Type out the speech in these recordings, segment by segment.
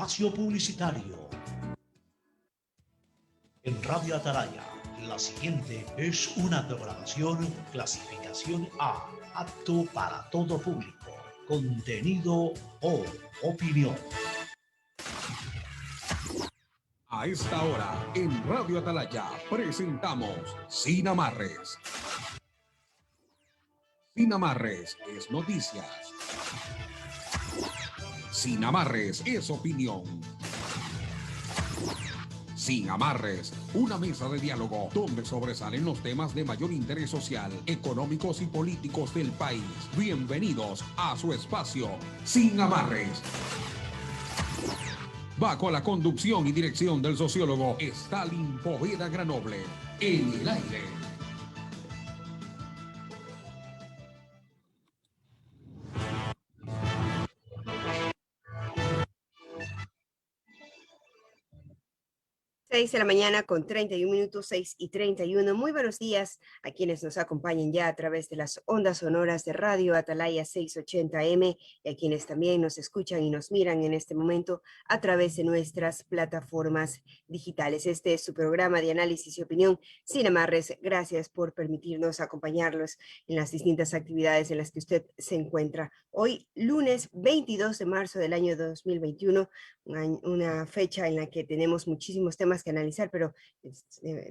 Espacio publicitario. En Radio Atalaya, la siguiente es una programación clasificación A, apto para todo público. Contenido o opinión. A esta hora, en Radio Atalaya, presentamos Sin Amarres. Sin Amarres es noticias. Sin Amarres es opinión. Sin Amarres, una mesa de diálogo donde sobresalen los temas de mayor interés social, económicos y políticos del país. Bienvenidos a su espacio Sin Amarres. Bajo la conducción y dirección del sociólogo Stalin Poveda Granoble. En el aire. 6 de la mañana con 31 minutos, 6:31. Muy buenos días a quienes nos acompañan ya a través de las ondas sonoras de Radio Atalaya 680M y a quienes también nos escuchan y nos miran en este momento a través de nuestras plataformas digitales. Este es su programa de análisis y opinión Sin Amarres. Gracias por permitirnos acompañarlos en las distintas actividades en las que usted se encuentra. Hoy, lunes 22 de marzo del año 2021, una fecha en la que tenemos muchísimos temas que analizar, pero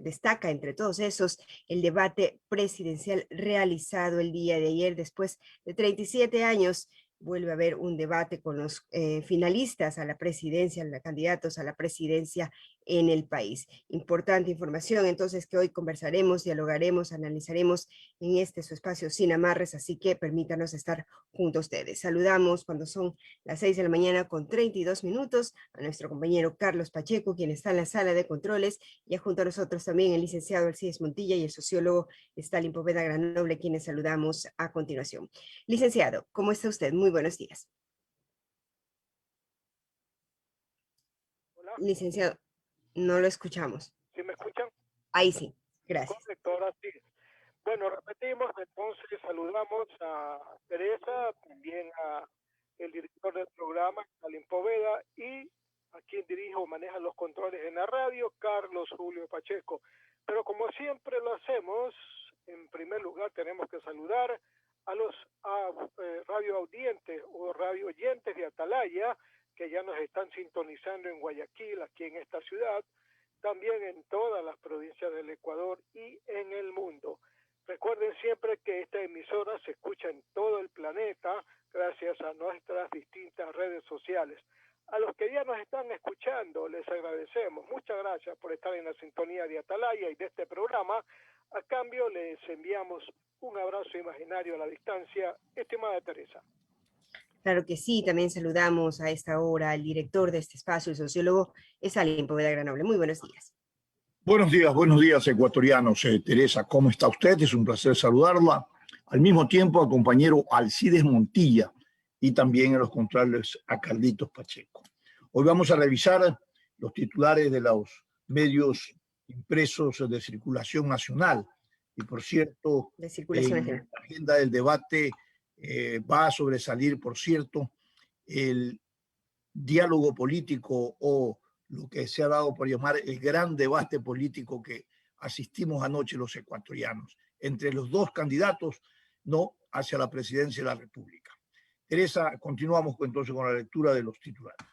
destaca entre todos esos el debate presidencial realizado el día de ayer. Después de 37 años, vuelve a haber un debate con los finalistas a la presidencia, los candidatos a la presidencia en el país. Importante información, entonces, que hoy conversaremos, dialogaremos, analizaremos en este su espacio Sin Amarres, así que permítanos estar junto a ustedes. Saludamos cuando son las 6 de la mañana con 32 minutos a nuestro compañero Carlos Pacheco, quien está en la sala de controles, y junto a nosotros también el licenciado Alcides Montilla y el sociólogo Stalin Poveda Granoble, quienes saludamos a continuación. Licenciado, ¿cómo está usted? Muy buenos días. Hola. Licenciado, no lo escuchamos. ¿Sí me escuchan? Ahí sí, gracias. Correcto, ahora sí. Bueno, repetimos, entonces saludamos a Teresa, también a el director del programa, Stalin Poveda, y a quien dirige o maneja los controles en la radio, Carlos Julio Pacheco. Pero como siempre lo hacemos, en primer lugar tenemos que saludar a los radio audientes o radio oyentes de Atalaya, que ya nos están sintonizando en Guayaquil, aquí en esta ciudad, también en todas las provincias del Ecuador y en el mundo. Recuerden siempre que esta emisora se escucha en todo el planeta gracias a nuestras distintas redes sociales. A los que ya nos están escuchando les agradecemos. Muchas gracias por estar en la sintonía de Atalaya y de este programa. A cambio les enviamos un abrazo imaginario a la distancia, estimada Teresa. Claro que sí, también saludamos a esta hora al director de este espacio, el sociólogo Stalin Poveda Granoble. Muy buenos días. Buenos días ecuatorianos. Teresa, ¿cómo está usted? Es un placer saludarla. Al mismo tiempo al compañero Alcides Montilla y también a los controles a Carlitos Pacheco. Hoy vamos a revisar los titulares de los medios impresos de circulación nacional. Y por cierto, en la agenda del debate va a sobresalir, por cierto, el diálogo político o lo que se ha dado por llamar el gran debate político que asistimos anoche los ecuatorianos entre los dos candidatos hacia la presidencia de la República. Teresa, continuamos entonces con la lectura de los titulares.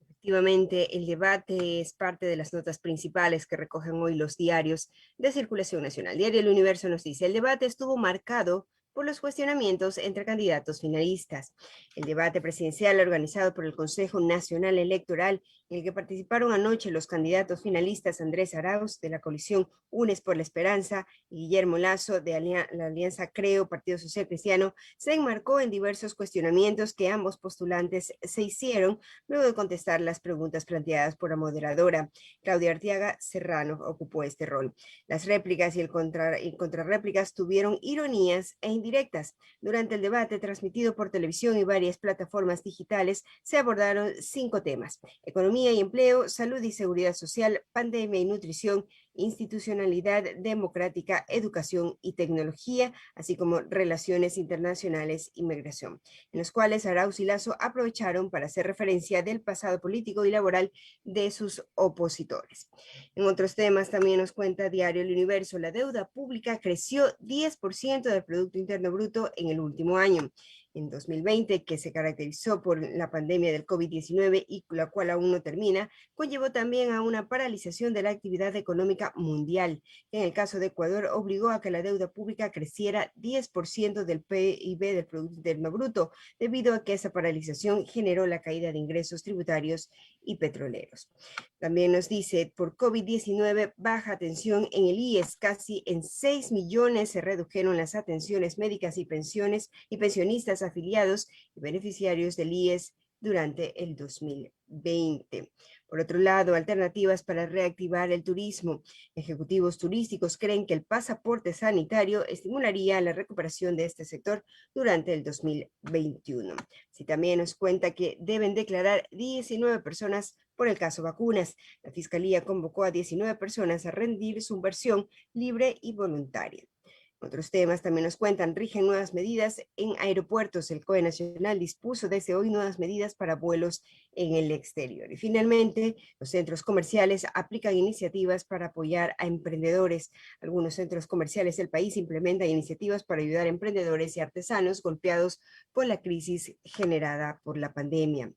Efectivamente, el debate es parte de las notas principales que recogen hoy los diarios de circulación nacional. Diario El Universo nos dice: el debate estuvo marcado por los cuestionamientos entre candidatos finalistas. El debate presidencial organizado por el Consejo Nacional Electoral, en el que participaron anoche los candidatos finalistas Andrés Arauz, de la coalición Unes por la Esperanza, y Guillermo Lasso, de la alianza Creo, Partido Social Cristiano, se enmarcó en diversos cuestionamientos que ambos postulantes se hicieron luego de contestar las preguntas planteadas por la moderadora. Claudia Arteaga Serrano ocupó este rol. Las réplicas y contrarréplicas tuvieron ironías e indirectas. Durante el debate transmitido por televisión y varias plataformas digitales se abordaron 5 temas: economía y empleo, salud y seguridad social, pandemia y nutrición, institucionalidad democrática, educación y tecnología, así como relaciones internacionales y migración, en los cuales Arauz y Lasso aprovecharon para hacer referencia del pasado político y laboral de sus opositores. En otros temas también nos cuenta Diario El Universo, la deuda pública creció 10% del Producto Interno Bruto en el último año. En 2020, que se caracterizó por la pandemia del COVID-19 y la cual aún no termina, conllevó también a una paralización de la actividad económica mundial, que en el caso de Ecuador obligó a que la deuda pública creciera 10% del PIB, del Producto Interno Bruto, debido a que esa paralización generó la caída de ingresos tributarios y petroleros. También nos dice, por COVID-19, baja atención en el IES, casi en 6 millones se redujeron las atenciones médicas y pensiones y pensionistas afiliados y beneficiarios del IES durante el 2020. Por otro lado, alternativas para reactivar el turismo. Ejecutivos turísticos creen que el pasaporte sanitario estimularía la recuperación de este sector durante el 2021. Si también nos cuenta que deben declarar 19 personas por el caso vacunas. La Fiscalía convocó a 19 personas a rendir su versión libre y voluntaria. Otros temas también nos cuentan, rigen nuevas medidas en aeropuertos. El COE Nacional dispuso desde hoy nuevas medidas para vuelos en el exterior. Y finalmente, los centros comerciales aplican iniciativas para apoyar a emprendedores. Algunos centros comerciales del país implementan iniciativas para ayudar a emprendedores y artesanos golpeados por la crisis generada por la pandemia.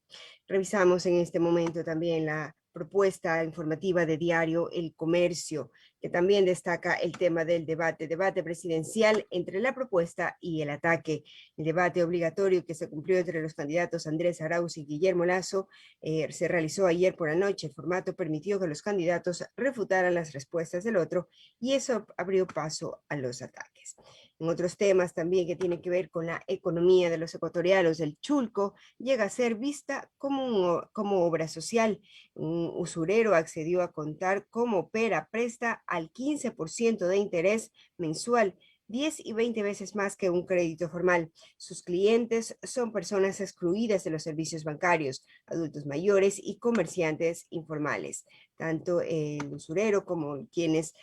Revisamos en este momento también la propuesta informativa de Diario El Comercio, que también destaca el tema del debate presidencial entre la propuesta y el ataque. El debate obligatorio que se cumplió entre los candidatos Andrés Arauz y Guillermo Lasso se realizó ayer por la noche. El formato permitió que los candidatos refutaran las respuestas del otro y eso abrió paso a los ataques. En otros temas también que tienen que ver con la economía de los ecuatorianos, el chulco llega a ser vista como obra social. Un usurero accedió a contar cómo opera, presta al 15% de interés mensual, 10 y 20 veces más que un crédito formal. Sus clientes son personas excluidas de los servicios bancarios, adultos mayores y comerciantes informales. Tanto el usurero como quienes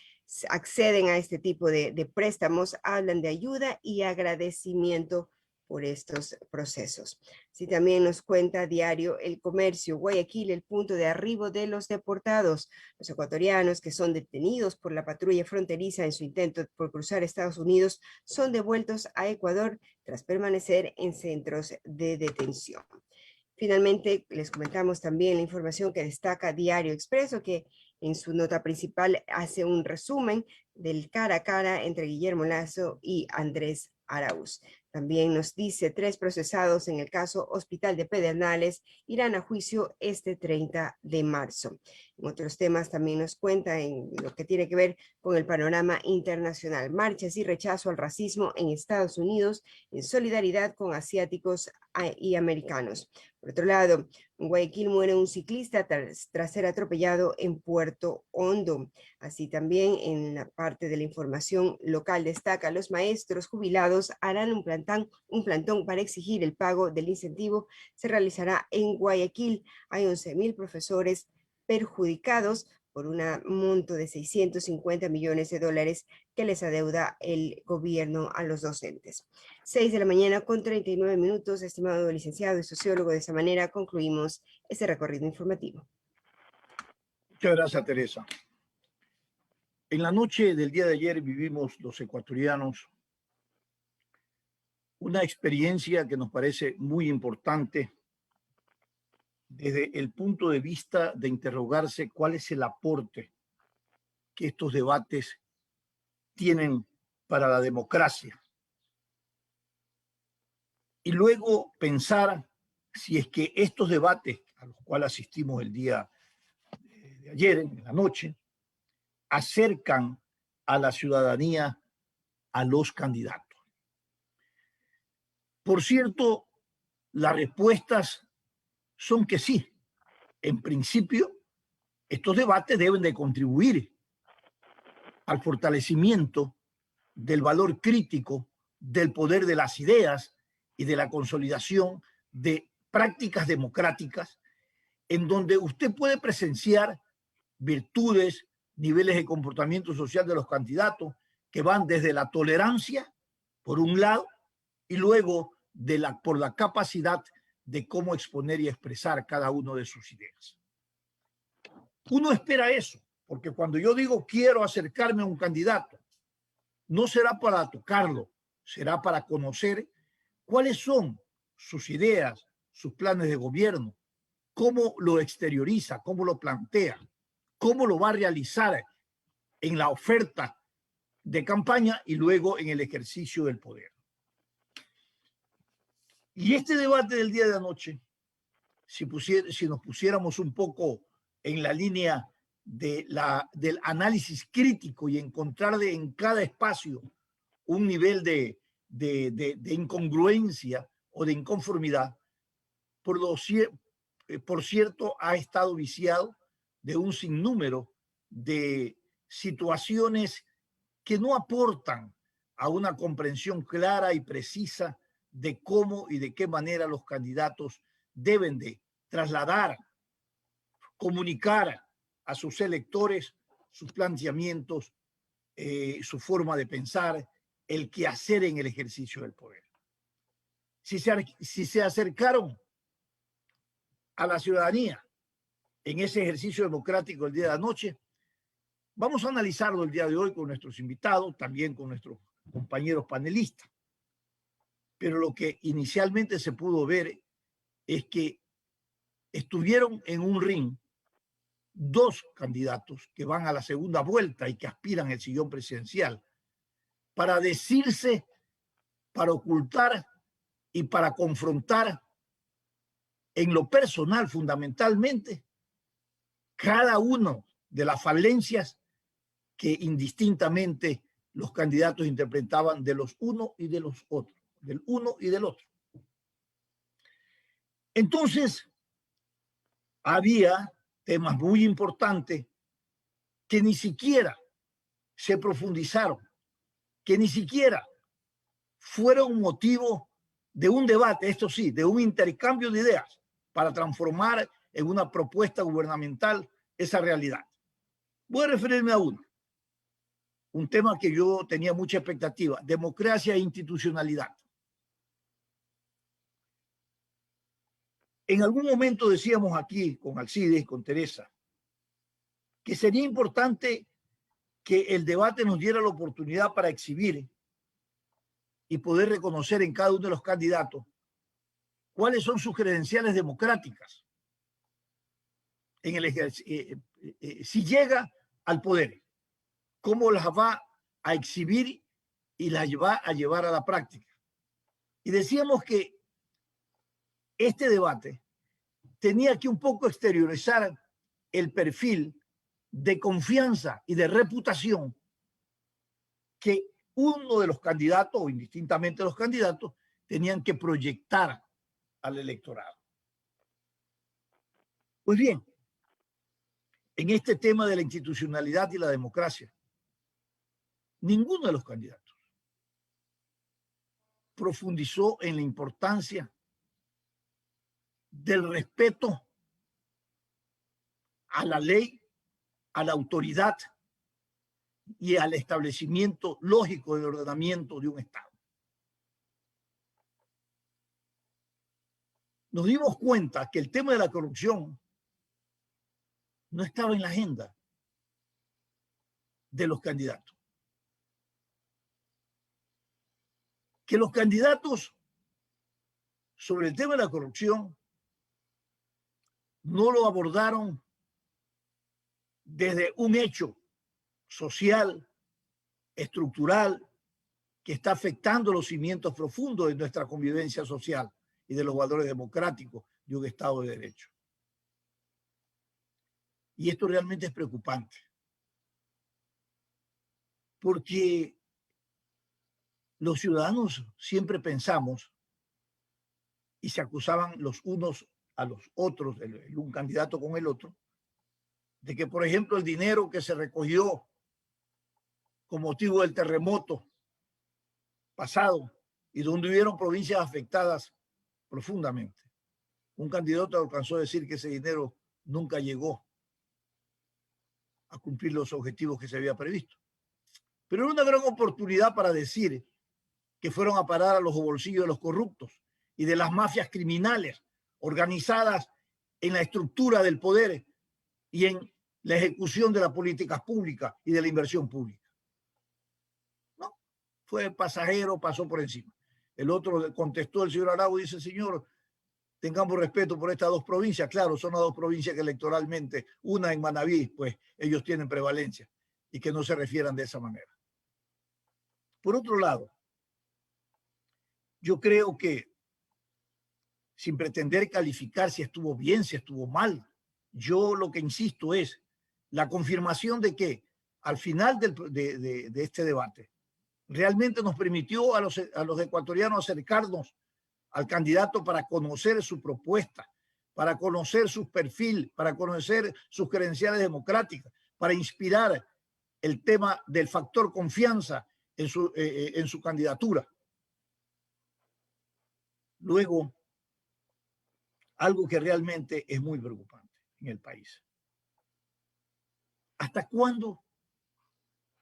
acceden a este tipo de préstamos hablan de ayuda y agradecimiento por estos procesos. Así también nos cuenta Diario El Comercio, Guayaquil, el punto de arribo de los deportados. Los ecuatorianos que son detenidos por la patrulla fronteriza en su intento por cruzar Estados Unidos son devueltos a Ecuador tras permanecer en centros de detención. Finalmente, les comentamos también la información que destaca Diario Expreso, que en su nota principal hace un resumen del cara a cara entre Guillermo Lasso y Andrés Arauz. También nos dice 3 procesados en el caso Hospital de Pedernales irán a juicio este 30 de marzo. En otros temas también nos cuenta en lo que tiene que ver con el panorama internacional. Marchas y rechazo al racismo en Estados Unidos en solidaridad con asiáticos y americanos. Por otro lado, en Guayaquil muere un ciclista tras ser atropellado en Puerto Hondo. Así también en la parte de la información local destaca, los maestros jubilados harán un plantón para exigir el pago del incentivo. Se realizará en Guayaquil. Hay 11.000 profesores perjudicados por un monto de 650 millones de dólares que les adeuda el gobierno a los docentes. 6 de la mañana con 39 minutos, estimado licenciado y sociólogo. De esa manera concluimos este recorrido informativo. Muchas gracias, Teresa. En la noche del día de ayer vivimos los ecuatorianos una experiencia que nos parece muy importante desde el punto de vista de interrogarse cuál es el aporte que estos debates tienen para la democracia. Y luego pensar si es que estos debates a los cuales asistimos el día de ayer, en la noche, acercan a la ciudadanía a los candidatos. Por cierto, las respuestas son que sí. En principio, estos debates deben de contribuir al fortalecimiento del valor crítico, del poder de las ideas y de la consolidación de prácticas democráticas en donde usted puede presenciar virtudes, niveles de comportamiento social de los candidatos que van desde la tolerancia, por un lado, y luego por la capacidad de cómo exponer y expresar cada uno de sus ideas. Uno espera eso, porque cuando yo digo quiero acercarme a un candidato, no será para tocarlo, será para conocer cuáles son sus ideas, sus planes de gobierno, cómo lo exterioriza, cómo lo plantea, cómo lo va a realizar en la oferta de campaña y luego en el ejercicio del poder. Y este debate del día de anoche, si nos pusiéramos un poco en la línea del análisis crítico y encontrar en cada espacio un nivel de incongruencia o de inconformidad, por cierto, ha estado viciado de un sinnúmero de situaciones que no aportan a una comprensión clara y precisa de cómo y de qué manera los candidatos deben de trasladar, comunicar a sus electores sus planteamientos, su forma de pensar, el quehacer en el ejercicio del poder. Si se acercaron a la ciudadanía en ese ejercicio democrático el día de la noche, vamos a analizarlo el día de hoy con nuestros invitados, también con nuestros compañeros panelistas. Pero lo que inicialmente se pudo ver es que estuvieron en un ring dos candidatos que van a la segunda vuelta y que aspiran al sillón presidencial para decirse, para ocultar y para confrontar en lo personal fundamentalmente cada uno de las falencias que indistintamente los candidatos interpretaban de los unos y de los otros, del uno y del otro. Entonces, había temas muy importantes que ni siquiera se profundizaron, que ni siquiera fueron motivo de un debate, esto sí, de un intercambio de ideas para transformar en una propuesta gubernamental esa realidad. Voy a referirme a uno, un tema que yo tenía mucha expectativa: democracia e institucionalidad. En algún momento decíamos aquí con Alcides, con Teresa, que sería importante que el debate nos diera la oportunidad para exhibir y poder reconocer en cada uno de los candidatos cuáles son sus credenciales democráticas en el si llega al poder, cómo las va a exhibir y las va a llevar a la práctica. Y decíamos que este debate tenía que un poco exteriorizar el perfil de confianza y de reputación que uno de los candidatos, o indistintamente los candidatos, tenían que proyectar al electorado. Pues bien, en este tema de la institucionalidad y la democracia, ninguno de los candidatos profundizó en la importancia del respeto a la ley, a la autoridad y al establecimiento lógico del ordenamiento de un Estado. Nos dimos cuenta que el tema de la corrupción no estaba en la agenda de los candidatos. Que los candidatos sobre el tema de la corrupción no lo abordaron desde un hecho social, estructural, que está afectando los cimientos profundos de nuestra convivencia social y de los valores democráticos de un Estado de Derecho. Y esto realmente es preocupante, porque los ciudadanos siempre pensamos y se acusaban los unos a los otros, un candidato con el otro, de que, por ejemplo, el dinero que se recogió con motivo del terremoto pasado y donde hubieron provincias afectadas profundamente, un candidato alcanzó a decir que ese dinero nunca llegó a cumplir los objetivos que se había previsto. Pero era una gran oportunidad para decir que fueron a parar a los bolsillos de los corruptos y de las mafias criminales organizadas en la estructura del poder y en la ejecución de las políticas públicas y de la inversión pública. No, fue pasajero, pasó por encima. El otro contestó, el señor Araujo, dice, señor, tengamos respeto por estas dos provincias. Claro, son las dos provincias que electoralmente, una en Manabí, pues ellos tienen prevalencia y que no se refieran de esa manera. Por otro lado, yo creo que sin pretender calificar si estuvo bien, si estuvo mal, yo lo que insisto es la confirmación de que al final de este debate realmente nos permitió a los ecuatorianos acercarnos al candidato para conocer su propuesta, para conocer su perfil, para conocer sus credenciales democráticas, para inspirar el tema del factor confianza en su candidatura. Luego, algo que realmente es muy preocupante en el país. ¿Hasta cuándo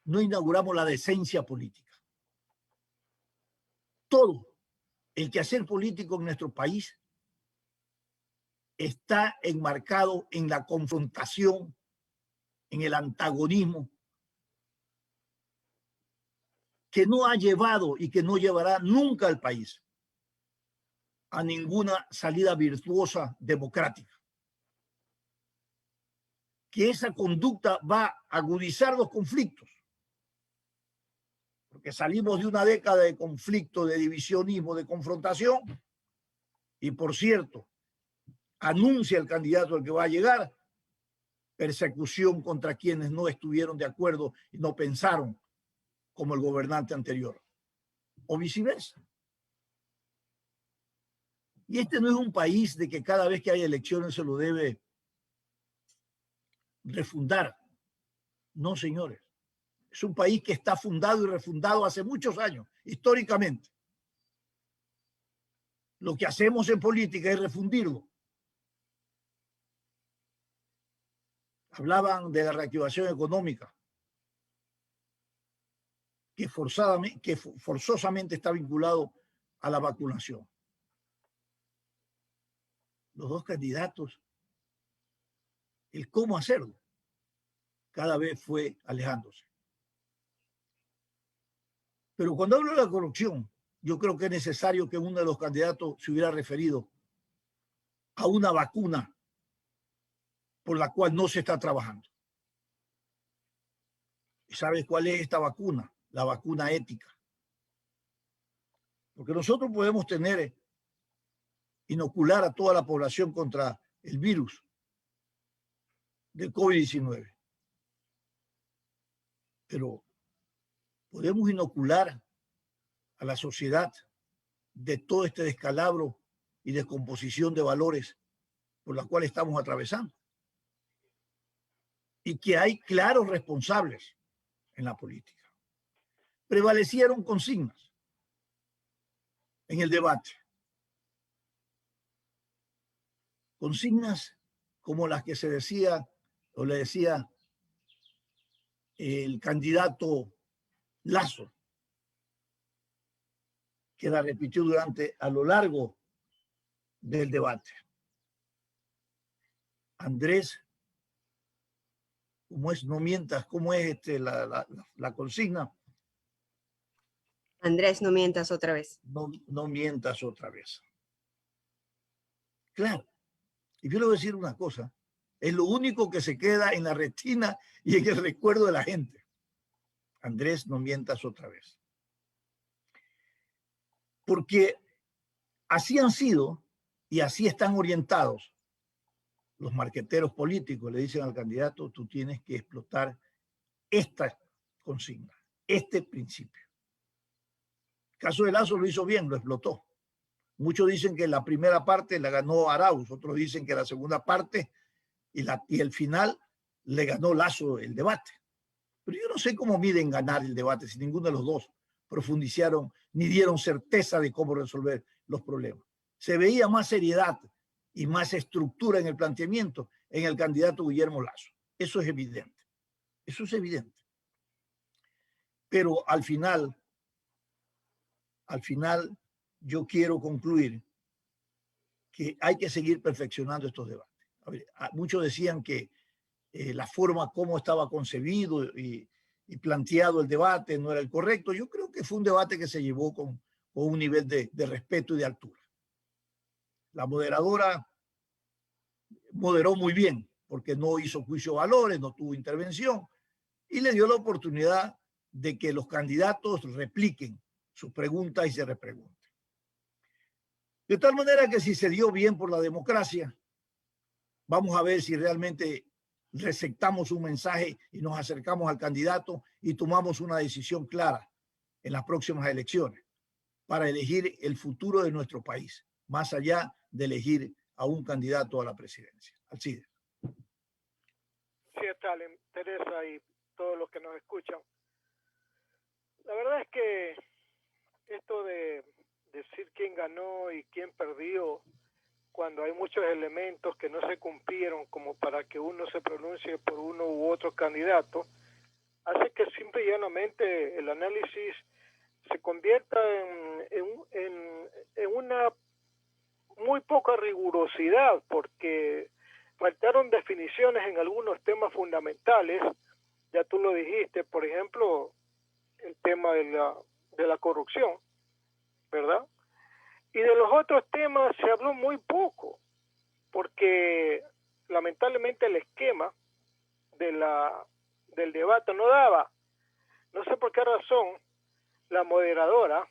no inauguramos la decencia política? Todo el quehacer político en nuestro país está enmarcado en la confrontación, en el antagonismo, que no ha llevado y que no llevará nunca al país a ninguna salida virtuosa democrática. Que esa conducta va a agudizar los conflictos, porque salimos de una década de conflicto, de divisionismo, de confrontación, y por cierto, anuncia el candidato al que va a llegar persecución contra quienes no estuvieron de acuerdo y no pensaron como el gobernante anterior, o viceversa. Y este no es un país de que cada vez que hay elecciones se lo debe refundar. No, señores. Es un país que está fundado y refundado hace muchos años, históricamente. Lo que hacemos en política es refundirlo. Hablaban de la reactivación económica, que forzosamente está vinculado a la vacunación. Los dos candidatos, el cómo hacerlo, cada vez fue alejándose. Pero cuando hablo de la corrupción, yo creo que es necesario que uno de los candidatos se hubiera referido a una vacuna por la cual no se está trabajando. ¿Y sabes cuál es esta vacuna? La vacuna ética. Porque nosotros podemos inocular a toda la población contra el virus del COVID-19. Pero podemos inocular a la sociedad de todo este descalabro y descomposición de valores por la cual estamos atravesando. Y que hay claros responsables en la política. Prevalecieron consignas en el debate. Consignas como las que se decía o le decía el candidato Lasso, que la repitió a lo largo del debate. Andrés, ¿cómo es? No mientas, ¿cómo es la consigna? Andrés, no mientas otra vez. No mientas otra vez. Claro. Y yo le voy a decir una cosa, es lo único que se queda en la retina y en el recuerdo de la gente. Andrés, no mientas otra vez. Porque así han sido y así están orientados los marqueteros políticos. Le dicen al candidato, tú tienes que explotar esta consigna, este principio. El caso de Lasso lo hizo bien, lo explotó. Muchos dicen que la primera parte la ganó Arauz, otros dicen que la segunda parte y el final le ganó Lasso el debate. Pero yo no sé cómo miden ganar el debate si ninguno de los dos profundizaron ni dieron certeza de cómo resolver los problemas. Se veía más seriedad y más estructura en el planteamiento en el candidato Guillermo Lasso. Eso es evidente. Eso es evidente. Pero al final, yo quiero concluir que hay que seguir perfeccionando estos debates. A ver, muchos decían que la forma como estaba concebido y planteado el debate no era el correcto. Yo creo que fue un debate que se llevó con un nivel de respeto y de altura. La moderadora moderó muy bien porque no hizo juicio de valores, no tuvo intervención y le dio la oportunidad de que los candidatos repliquen sus preguntas y se repregunten. De tal manera que si se dio bien por la democracia, vamos a ver si realmente receptamos un mensaje y nos acercamos al candidato y tomamos una decisión clara en las próximas elecciones para elegir el futuro de nuestro país, más allá de elegir a un candidato a la presidencia. Alcides. Sí, Stalin, Teresa y todos los que nos escuchan. La verdad es que esto de decir quién ganó y quién perdió, cuando hay muchos elementos que no se cumplieron como para que uno se pronuncie por uno u otro candidato, hace que simple y llanamente el análisis se convierta en una muy poca rigurosidad, porque faltaron definiciones en algunos temas fundamentales. Ya tú lo dijiste, por ejemplo, el tema de la corrupción, ¿verdad? Y de los otros temas se habló muy poco, porque lamentablemente el esquema del debate no daba. No sé por qué razón la moderadora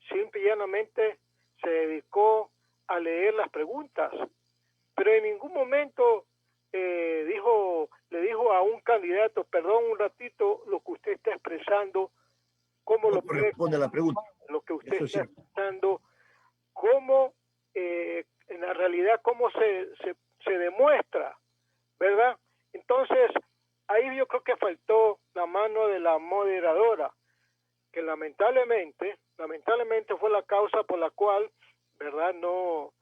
simple y llanamente se dedicó a leer las preguntas, pero en ningún momento le dijo a un candidato, perdón un ratito, lo que usted está expresando, cómo No lo corresponde a la pregunta. lo que usted Eso es está cierto. expresando, cómo en la realidad cómo se demuestra, ¿verdad? Entonces ahí yo creo que faltó la mano de la moderadora, que lamentablemente fue la causa por la cual, ¿verdad? No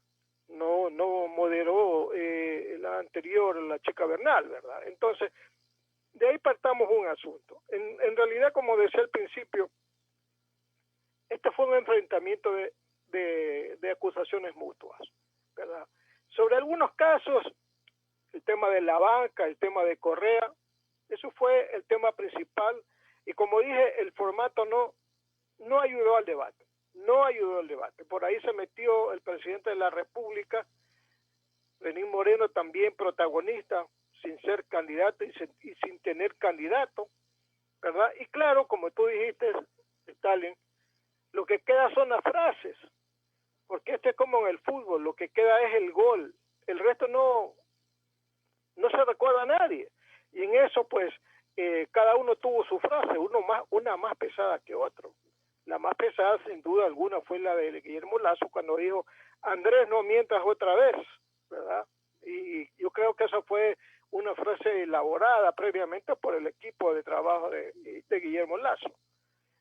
moderó la anterior, la chica Bernal, ¿verdad? Entonces, de ahí partamos un asunto. En realidad, como decía al principio, este fue un enfrentamiento de acusaciones mutuas, ¿verdad? Sobre algunos casos, el tema de la banca, el tema de Correa, eso fue el tema principal, y como dije, el formato no ayudó al debate. No ayudó al debate. Por ahí se metió el presidente de la República, Lenín Moreno, también protagonista, sin ser candidato y sin tener candidato, ¿verdad? Y claro, como tú dijiste, Stalin, lo que queda son las frases, porque esto es como en el fútbol, lo que queda es el gol, el resto no se recuerda a nadie. Y en eso, pues, cada uno tuvo su frase, una más pesada que otro. La más pesada, sin duda alguna, fue la de Guillermo Lasso cuando dijo, Andrés, no mientas otra vez, ¿verdad? Y yo creo que esa fue una frase elaborada previamente por el equipo de trabajo de Guillermo Lasso.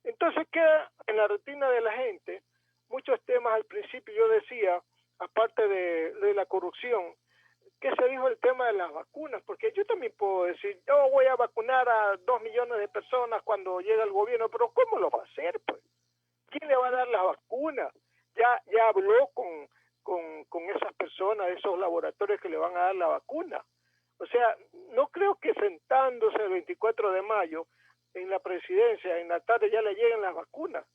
Entonces queda en la rutina de la gente muchos temas. Al principio yo decía, aparte de la corrupción, ¿qué se dijo el tema de las vacunas? Porque yo también puedo decir, yo voy a vacunar a 2 millones de personas cuando llegue el gobierno, pero ¿cómo lo va a hacer, pues? ¿Quién le va a dar las vacunas? Ya habló con esas personas, esos laboratorios que le van a dar la vacuna. O sea, no creo que sentándose el 24 de mayo en la presidencia, en la tarde ya le lleguen las vacunas.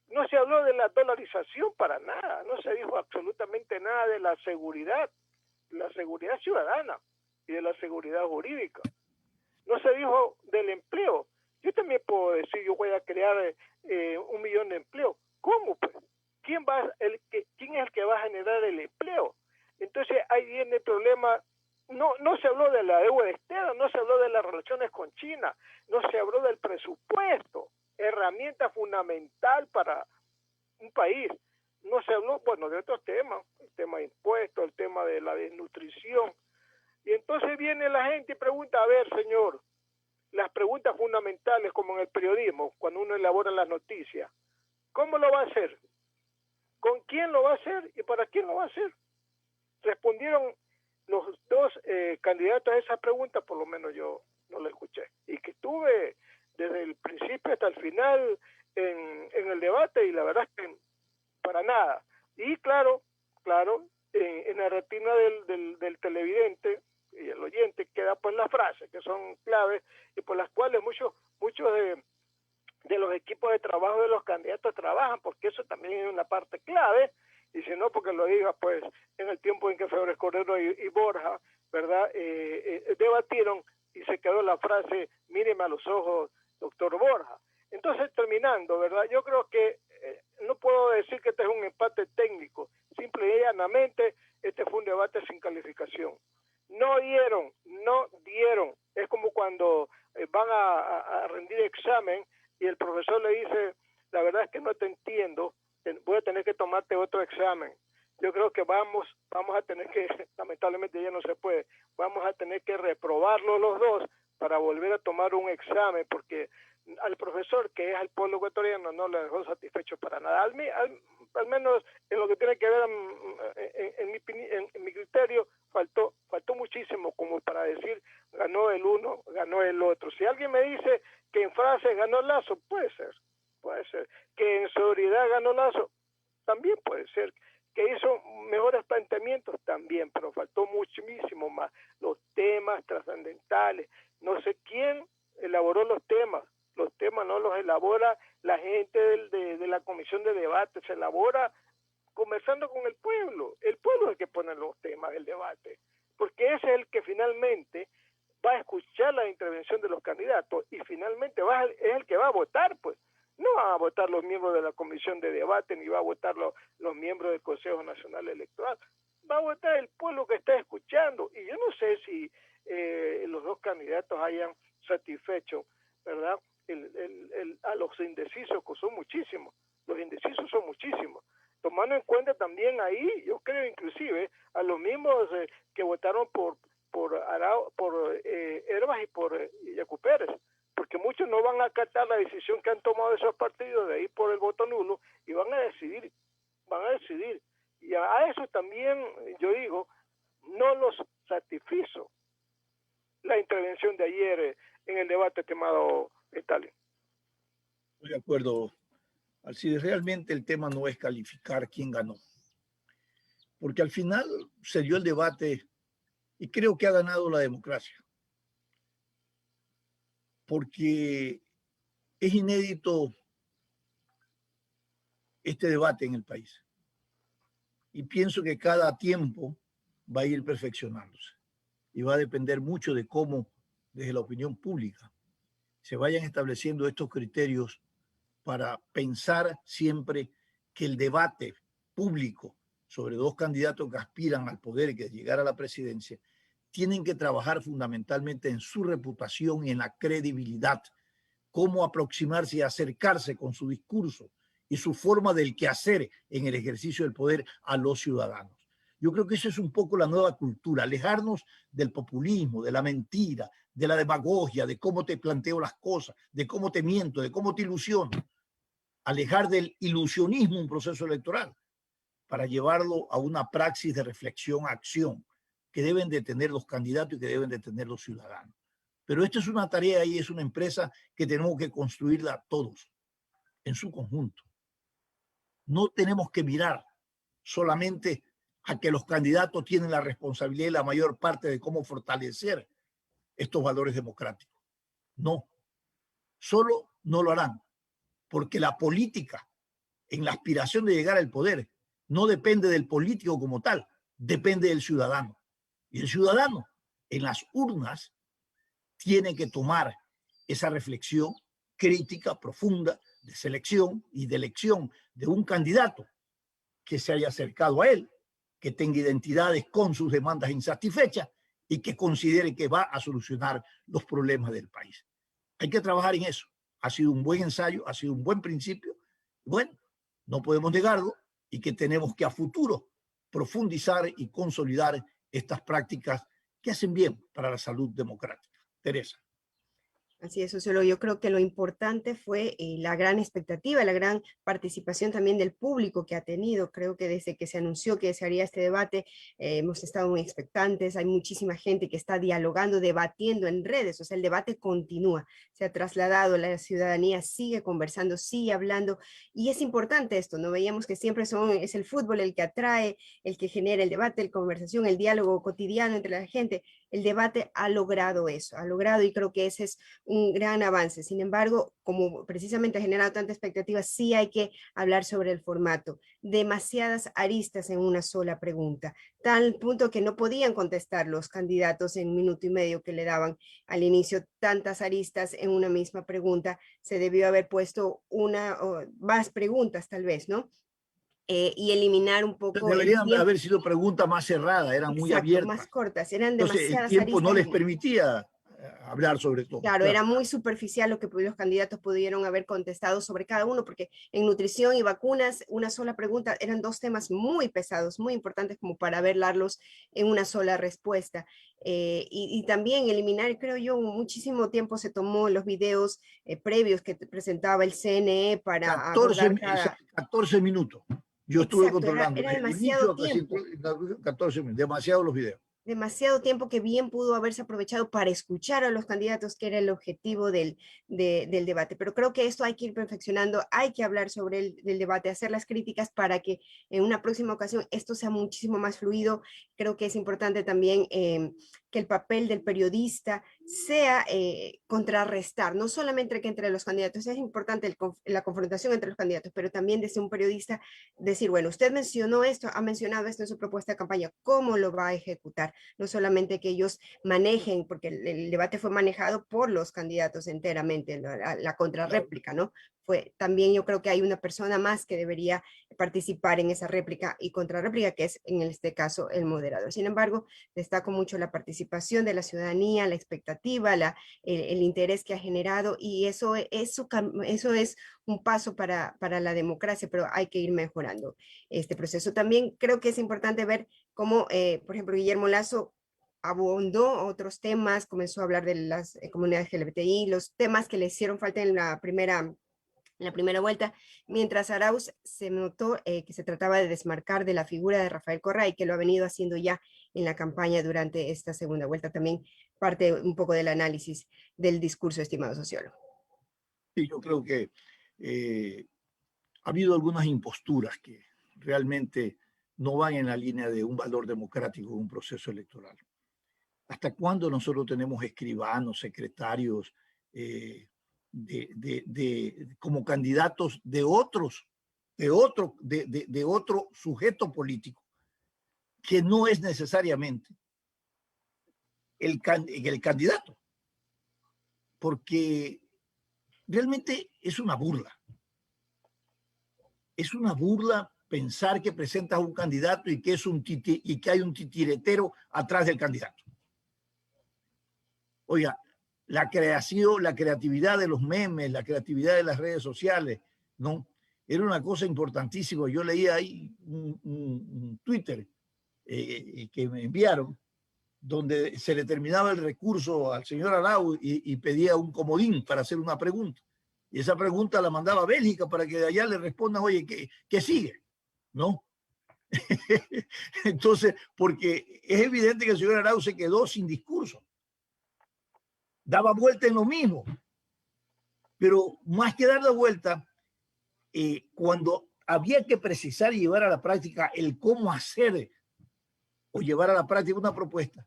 No se habló de la dolarización para nada, no se dijo absolutamente nada de la seguridad ciudadana y de la seguridad jurídica. No se dijo del empleo. Yo también puedo decir, yo voy a crear 1 millón de empleos. ¿Cómo, pues? ¿Quién es el que va a generar el empleo? Entonces ahí viene el problema. No se habló de la deuda externa, no se habló de las relaciones con China, no se habló del presupuesto, herramienta fundamental para un país. No se habló, bueno, de otros temas, el tema de impuestos, el tema de la desnutrición. Y entonces viene la gente y pregunta, a ver, señor, las preguntas fundamentales como en el periodismo, cuando uno elabora las noticias, ¿cómo lo va a hacer? ¿Con quién lo va a hacer? ¿Y para quién lo va a hacer? Respondieron los dos candidatos a esa pregunta, por lo menos yo no la escuché. Y que estuve desde el principio hasta el final en el debate y la verdad es que para nada. Y claro, en la retina del televidente y el oyente queda pues las frases que son claves y por las cuales muchos de los equipos de trabajo de los candidatos trabajan, porque eso también es una parte clave, y si no, porque lo diga, pues, en el tiempo en que Febres Cordero y Borja, ¿verdad?, debatieron y se quedó la frase, míreme a los ojos, doctor Borja. Entonces, terminando, ¿verdad?, yo creo que no puedo decir que este es un empate técnico, simple y llanamente, este fue un debate sin calificación. No dieron, es como cuando van a rendir examen y el profesor le dice, la verdad es que no te entiendo, voy a tener que tomarte otro examen. Yo creo que vamos a tener que, lamentablemente ya no se puede, vamos a tener que reprobarlo los dos para volver a tomar un examen, porque al profesor, que es al pueblo ecuatoriano, no le dejó satisfecho para nada. Al menos en lo que tiene que ver en mi criterio, faltó muchísimo como para decir ganó el uno, ganó el otro. Si alguien me dice que en frases ganó Lazo, puede ser. Que en seguridad ganó Lazo, también puede ser. Que hizo mejores planteamientos, también, pero faltó muchísimo más. Los temas trascendentales, no sé quién elaboró los temas no los elabora la gente de la comisión de debate, se elabora conversando con el pueblo es el que pone los temas del debate, porque ese es el que finalmente va a escuchar la intervención de los candidatos y finalmente es el que va a votar, pues. No van a votar los miembros de la comisión de debate, ni va a votar los miembros del Consejo Nacional Electoral. Va a votar el pueblo que está escuchando. Y yo no sé si los dos candidatos hayan satisfecho, ¿verdad?, a los indecisos, que son muchísimos. Los indecisos son muchísimos. Tomando en cuenta también ahí, yo creo inclusive, a los mismos que votaron por Herbas y por Yacu Pérez, porque muchos no van a acatar la decisión que han tomado esos partidos de ir por el voto nulo y van a decidir. Y a eso también, yo digo, no los satisfizo la intervención de ayer en el debate, estimado Stalin. Estoy de acuerdo, Alcides. Realmente el tema no es calificar quién ganó, porque al final se dio el debate y creo que ha ganado la democracia, porque es inédito este debate en el país y pienso que cada tiempo va a ir perfeccionándose y va a depender mucho de cómo desde la opinión pública se vayan estableciendo estos criterios para pensar siempre que el debate público sobre dos candidatos que aspiran al poder y que llegar a la presidencia tienen que trabajar fundamentalmente en su reputación y en la credibilidad, cómo aproximarse y acercarse con su discurso y su forma del quehacer en el ejercicio del poder a los ciudadanos. Yo creo que eso es un poco la nueva cultura, alejarnos del populismo, de la mentira, de la demagogia, de cómo te planteo las cosas, de cómo te miento, de cómo te ilusiono. Alejar del ilusionismo un proceso electoral para llevarlo a una praxis de reflexión, acción, que deben de tener los candidatos y que deben de tener los ciudadanos. Pero esta es una tarea y es una empresa que tenemos que construirla todos, en su conjunto. No tenemos que mirar solamente a que los candidatos tienen la responsabilidad y la mayor parte de cómo fortalecer estos valores democráticos. No, solo no lo harán, porque la política en la aspiración de llegar al poder no depende del político como tal, depende del ciudadano. Y el ciudadano en las urnas tiene que tomar esa reflexión crítica, profunda, de selección y de elección de un candidato que se haya acercado a él, que tenga identidades con sus demandas insatisfechas y que considere que va a solucionar los problemas del país. Hay que trabajar en eso. Ha sido un buen ensayo, ha sido un buen principio. Bueno, no podemos negarlo y que tenemos que a futuro profundizar y consolidar estas prácticas que hacen bien para la salud democrática. Teresa. Así es, Solo. Yo creo que lo importante fue la gran expectativa, la gran participación también del público que ha tenido. Creo que desde que se anunció que se haría este debate, hemos estado muy expectantes. Hay muchísima gente que está dialogando, debatiendo en redes. O sea, el debate continúa, se ha trasladado, la ciudadanía sigue conversando, sigue hablando. Y es importante esto, ¿no? Veíamos que siempre es el fútbol el que atrae, el que genera el debate, la conversación, el diálogo cotidiano entre la gente. El debate ha logrado eso, ha logrado, y creo que ese es un gran avance. Sin embargo, como precisamente ha generado tanta expectativa, sí hay que hablar sobre el formato. Demasiadas aristas en una sola pregunta, tal punto que no podían contestar los candidatos en un minuto y medio que le daban al inicio. Tantas aristas en una misma pregunta, se debió haber puesto una o más preguntas tal vez, ¿no? Y eliminar un poco el Deberían tiempo. haber sido preguntas más cerradas, eran muy Exacto, más abiertas. cortas, eran Entonces, el demasiadas tiempo no aristas. les permitía hablar sobre todo. Claro, era muy superficial lo que los candidatos pudieron haber contestado sobre cada uno, porque en nutrición y vacunas, una sola pregunta, eran dos temas muy pesados, muy importantes como para verlos en una sola respuesta. Y también eliminar, creo yo, muchísimo tiempo se tomó los videos previos que presentaba el CNE para 14, abordar cada... 14 minutos. Yo estuve Exacto, controlando era desde el demasiado inicio a casi tiempo. 14 minutos, demasiado los videos. Demasiado tiempo que bien pudo haberse aprovechado para escuchar a los candidatos, que era el objetivo del debate. Pero creo que esto hay que ir perfeccionando, hay que hablar sobre el debate, hacer las críticas para que en una próxima ocasión esto sea muchísimo más fluido. Creo que es importante también que el papel del periodista sea contrarrestar, no solamente que entre los candidatos, es importante la confrontación entre los candidatos, pero también desde un periodista decir, bueno, usted mencionó esto, ha mencionado esto en su propuesta de campaña, ¿cómo lo va a ejecutar? No solamente que ellos manejen, porque el debate fue manejado por los candidatos enteramente, la contrarréplica, ¿no? También yo creo que hay una persona más que debería participar en esa réplica y contrarréplica, que es en este caso el moderador. Sin embargo, destaco mucho la participación de la ciudadanía, la expectativa, el interés que ha generado, y eso es un paso para la democracia, pero hay que ir mejorando este proceso. También creo que es importante ver cómo, por ejemplo, Guillermo Lasso abondó otros temas, comenzó a hablar de las comunidades LGBTI, los temas que le hicieron falta en la primera vuelta, mientras Arauz se notó que se trataba de desmarcar de la figura de Rafael Correa, y que lo ha venido haciendo ya en la campaña durante esta segunda vuelta. También parte un poco del análisis del discurso, estimado sociólogo. Sí, yo creo que ha habido algunas imposturas que realmente no van en la línea de un valor democrático en un proceso electoral. ¿Hasta cuándo nosotros tenemos escribanos, secretarios como candidatos de otro sujeto político que no es necesariamente el candidato? Porque realmente es una burla. Es una burla pensar que presentas a un candidato y que hay un titiretero atrás del candidato. Oiga, la creatividad de los memes, la creatividad de las redes sociales, ¿no? Era una cosa importantísima. Yo leía ahí un Twitter que me enviaron, donde se le terminaba el recurso al señor Arauz y pedía un comodín para hacer una pregunta. Y esa pregunta la mandaba a Bélgica para que de allá le respondan, oye, ¿qué sigue? ¿No? Entonces, porque es evidente que el señor Arauz se quedó sin discurso. Daba vuelta en lo mismo. Pero más que dar la vuelta, cuando había que precisar y llevar a la práctica el cómo hacer o llevar a la práctica una propuesta,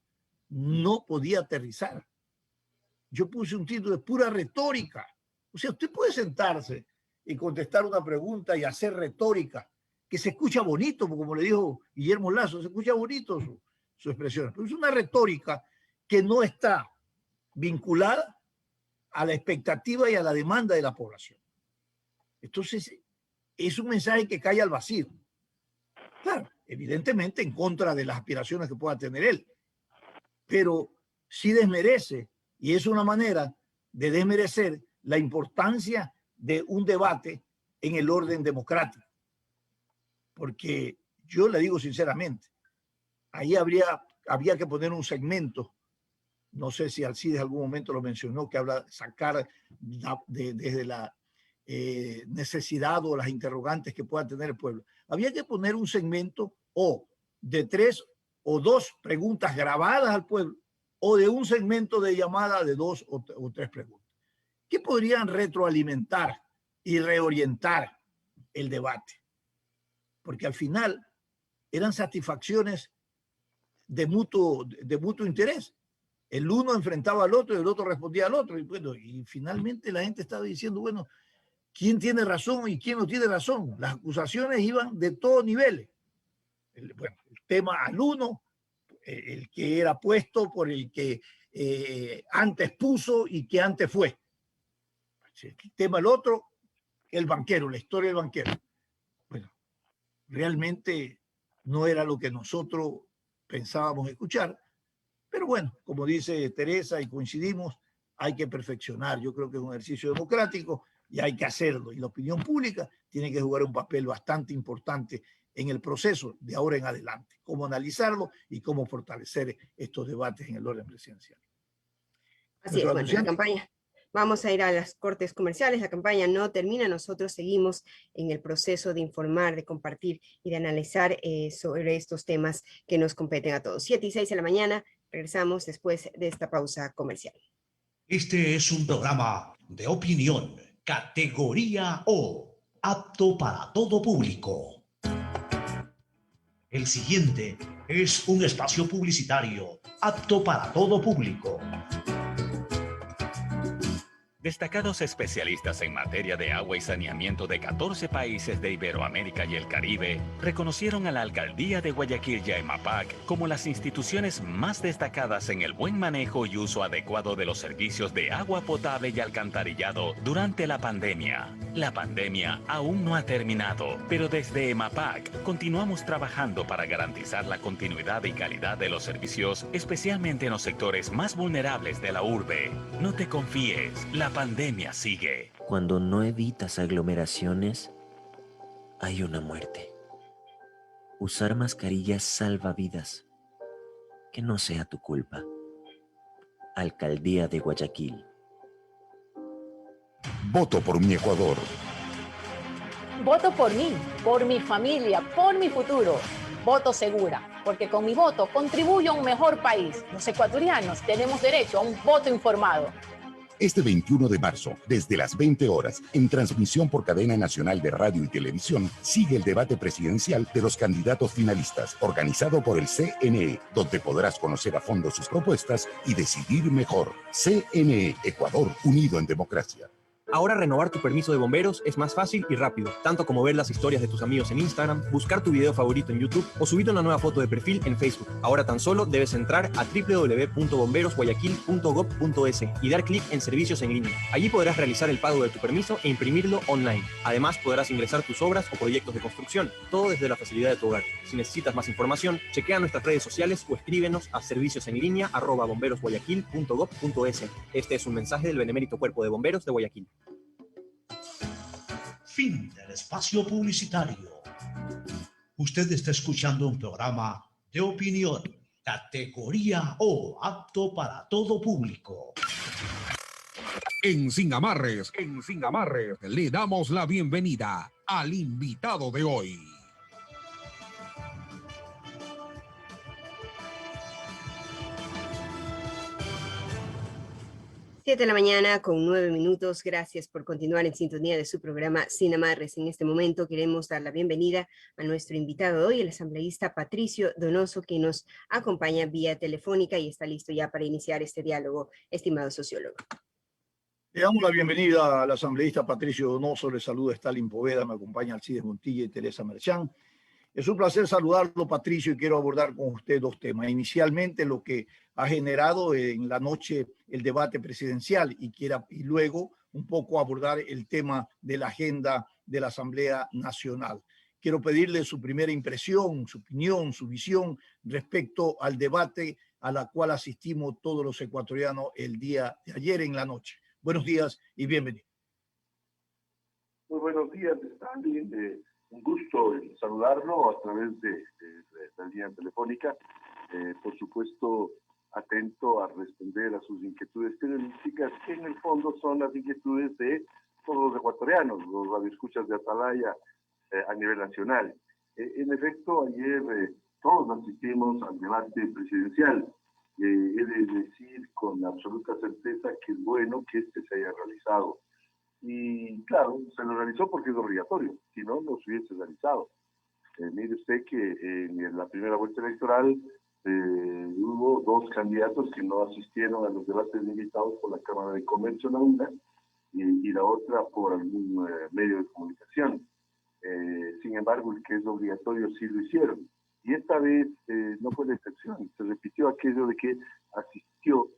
no podía aterrizar. Yo puse un título de pura retórica. O sea, usted puede sentarse y contestar una pregunta y hacer retórica, que se escucha bonito, como le dijo Guillermo Lasso, se escucha bonito su expresión, pero es una retórica que no está vinculada a la expectativa y a la demanda de la población. Entonces, es un mensaje que cae al vacío. Claro, evidentemente en contra de las aspiraciones que pueda tener él, pero sí desmerece, y es una manera de desmerecer la importancia de un debate en el orden democrático. Porque yo le digo sinceramente, ahí había que poner un segmento no sé si Alcides en algún momento lo mencionó, que habla de sacar desde la necesidad o las interrogantes que pueda tener el pueblo. Había que poner un segmento o de 3 o 2 preguntas grabadas al pueblo o de un segmento de llamada de 2 o 3 preguntas, que podrían retroalimentar y reorientar el debate. Porque al final eran satisfacciones de mutuo interés. El uno enfrentaba al otro y el otro respondía al otro. Y, bueno, y finalmente la gente estaba diciendo, bueno, ¿quién tiene razón y quién no tiene razón? Las acusaciones iban de todos niveles. El tema al uno, el que era puesto por el que antes puso y que antes fue. El tema al otro, el banquero, la historia del banquero. Bueno, realmente no era lo que nosotros pensábamos escuchar, pero bueno, como dice Teresa y coincidimos, hay que perfeccionar. Yo creo que es un ejercicio democrático y hay que hacerlo. Y la opinión pública tiene que jugar un papel bastante importante en el proceso de ahora en adelante. Cómo analizarlo y cómo fortalecer estos debates en el orden presidencial. Así es, bueno, la campaña. Vamos a ir a las cortes comerciales. La campaña no termina. Nosotros seguimos en el proceso de informar, de compartir y de analizar sobre estos temas que nos competen a todos. 7:06 de la mañana. Regresamos después de esta pausa comercial. Este es un programa de opinión, categoría O, apto para todo público. El siguiente es un espacio publicitario apto para todo público. Destacados especialistas en materia de agua y saneamiento de 14 países de Iberoamérica y el Caribe reconocieron a la Alcaldía de Guayaquil y a EMAPAC como las instituciones más destacadas en el buen manejo y uso adecuado de los servicios de agua potable y alcantarillado durante la pandemia. La pandemia aún no ha terminado, pero desde EMAPAC continuamos trabajando para garantizar la continuidad y calidad de los servicios, especialmente en los sectores más vulnerables de la urbe. No te confíes, la pandemia sigue. Cuando no evitas aglomeraciones, hay una muerte. Usar mascarillas salva vidas. Que no sea tu culpa. Alcaldía de Guayaquil. Voto por mi Ecuador. Voto por mí, por mi familia, por mi futuro. Voto segura, porque con mi voto contribuyo a un mejor país. Los ecuatorianos tenemos derecho a un voto informado. Este 21 de marzo, desde las 20 horas, en transmisión por cadena nacional de radio y televisión, sigue el debate presidencial de los candidatos finalistas, organizado por el CNE, donde podrás conocer a fondo sus propuestas y decidir mejor. CNE, Ecuador, unido en democracia. Ahora renovar tu permiso de bomberos es más fácil y rápido, tanto como ver las historias de tus amigos en Instagram, buscar tu video favorito en YouTube o subir una nueva foto de perfil en Facebook. Ahora tan solo debes entrar a www.bomberosguayaquil.gov.es y dar clic en servicios en línea. Allí podrás realizar el pago de tu permiso e imprimirlo online. Además, podrás ingresar tus obras o proyectos de construcción, todo desde la facilidad de tu hogar. Si necesitas más información, chequea nuestras redes sociales o escríbenos a serviciosenlinea@bomberosguayaquil.gov.es. Este es un mensaje del Benemérito Cuerpo de Bomberos de Guayaquil. Fin del espacio publicitario. Usted está escuchando un programa de opinión, categoría O, apto para todo público. En Sin Amarres, le damos la bienvenida al invitado de hoy. 7 de la mañana con 9 minutos. Gracias por continuar en sintonía de su programa Sin Amarres. En este momento queremos dar la bienvenida a nuestro invitado de hoy, el asambleísta Patricio Donoso, que nos acompaña vía telefónica y está listo ya para iniciar este diálogo, estimado sociólogo. Le damos la bienvenida al asambleísta Patricio Donoso. Le saluda Stalin Poveda, me acompaña Alcides Montilla y Teresa Merchán. Es un placer saludarlo, Patricio, y quiero abordar con usted dos temas. Inicialmente, lo que ha generado en la noche el debate presidencial y luego un poco abordar el tema de la agenda de la Asamblea Nacional. Quiero pedirle su primera impresión, su opinión, su visión respecto al debate a la cual asistimos todos los ecuatorianos el día de ayer en la noche. Buenos días y bienvenido. Muy buenos días, Stanley. Un gusto saludarlo a través de la línea telefónica. Por supuesto, atento a responder a sus inquietudes periodísticas, que en el fondo son las inquietudes de todos los ecuatorianos, los radioescuchas de Atalaya a nivel nacional. En efecto, ayer todos asistimos al debate presidencial. He de decir con absoluta certeza que es bueno que este se haya realizado. Y claro, se lo realizó porque es obligatorio, si no, no se hubiese realizado. Mire usted que en la primera vuelta electoral hubo 2 candidatos que no asistieron a los debates invitados por la Cámara de Comercio, la una, y la otra por algún medio de comunicación. Sin embargo, el que es obligatorio sí lo hicieron. Y esta vez no fue la excepción. Se repitió aquello de que asistió,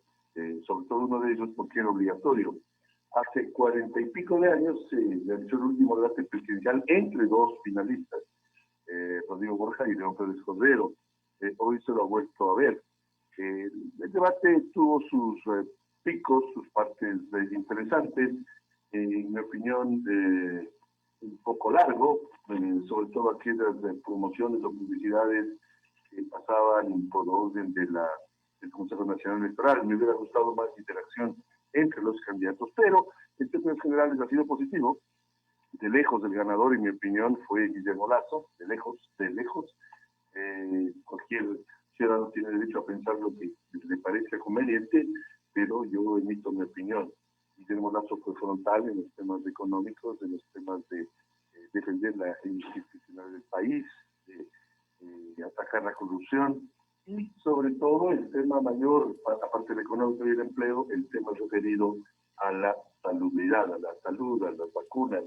sobre todo uno de ellos porque era obligatorio. Hace 40 y pico de años se realizó el último debate presidencial entre 2 finalistas, Rodrigo Borja y León Pérez Cordero. Hoy se lo ha vuelto a ver. El debate tuvo sus picos, sus partes interesantes, en mi opinión un poco largo, sobre todo aquellas promociones o publicidades que pasaban por orden del Consejo Nacional Electoral. Me hubiera gustado más interacción entre los candidatos, pero en términos generales ha sido positivo. De lejos el ganador, en mi opinión, fue Guillermo Lasso, de lejos. Cualquier ciudadano tiene derecho a pensar lo que le parezca conveniente, pero yo emito mi opinión. Guillermo Lasso fue frontal en los temas económicos, en los temas de defender la institucionalidad del país, de atacar la corrupción y sobre todo el tema mayor, aparte del económico y el empleo, el tema referido a la salubridad, a la salud, a las vacunas,